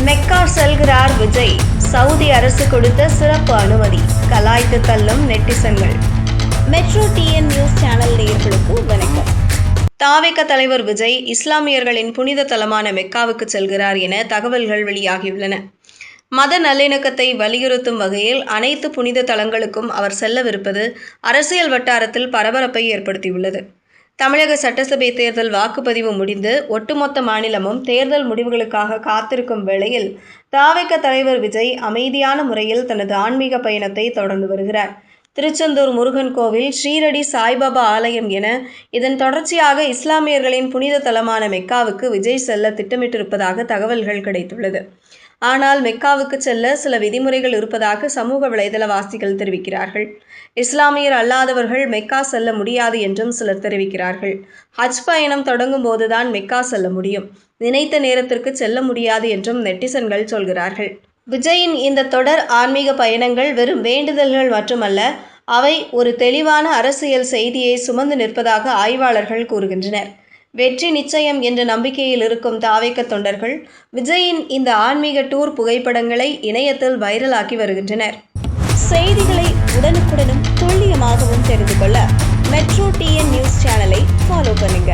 Mecca செல்கிறார் Vijay. Saudi அரசு கொடுத்த சிறப்பு அனுமதி. கலாய்த்து தள்ளும் நெட்டிசன்கள். மெட்ரோ டிஎன் நியூஸ் சேனல் நேயர்களுக்கு வணக்கம். தாவேக தலைவர் விஜய் இஸ்லாமியர்களின் புனித தலமான மெக்காவுக்கு செல்கிறார் என தகவல்கள் வெளியாகியுள்ளன. மத நல்லிணக்கத்தை வலியுறுத்தும் வகையில் அனைத்து புனித தலங்களுக்கும் அவர் செல்லவிருப்பது அரசியல் வட்டாரத்தில் பரபரப்பை ஏற்படுத்தியுள்ளது. தமிழக சட்டசபை தேர்தல் வாக்குப்பதிவு முடிந்து ஒட்டுமொத்த மாநிலமும் தேர்தல் முடிவுகளுக்காக காத்திருக்கும் வேளையில் தாவேக தலைவர் விஜய் அமைதியான முறையில் தனது ஆன்மீக பயணத்தை தொடர்ந்து வருகிறார். திருச்செந்தூர் முருகன் கோவில், ஷீரடி சாய்பாபா ஆலயம் என இதன் தொடர்ச்சியாக இஸ்லாமியர்களின் புனித தலமான மெக்காவுக்கு விஜய் செல்ல திட்டமிட்டிருப்பதாக தகவல்கள் கிடைத்துள்ளது. ஆனால் மெக்காவுக்கு செல்ல சில விதிமுறைகள் இருப்பதாக சமூக வலைதளவாசிகள் தெரிவிக்கிறார்கள். இஸ்லாமியர் அல்லாதவர்கள் மெக்கா செல்ல முடியாது என்றும் சிலர் தெரிவிக்கிறார்கள். ஹஜ் பயணம் தொடங்கும் போதுதான் மெக்கா செல்ல முடியும், நினைத்த நேரத்திற்கு செல்ல முடியாது என்றும் நெட்டிசன்கள் சொல்கிறார்கள். விஜயின் இந்த தொடர் ஆன்மீக பயணங்கள் வெறும் வேண்டுதல்கள் மட்டுமல்ல, அவை ஒரு தெளிவான அரசியல் செய்தியை சுமந்து நிற்பதாக ஆய்வாளர்கள் கூறுகின்றனர். வெற்றி நிச்சயம் என்ற நம்பிக்கையில் இருக்கும் தாவேக தொண்டர்கள் விஜயின் இந்த ஆன்மீக டூர் புகைப்படங்களை இணையத்தில் வைரலாக்கி வருகின்றனர். செய்திகளை உடனுக்குடனும் துல்லியமாகவும் தெரிந்து கொள்ள மெட்ரோ டிஎன் நியூஸ் சேனலை ஃபாலோ பண்ணுங்க.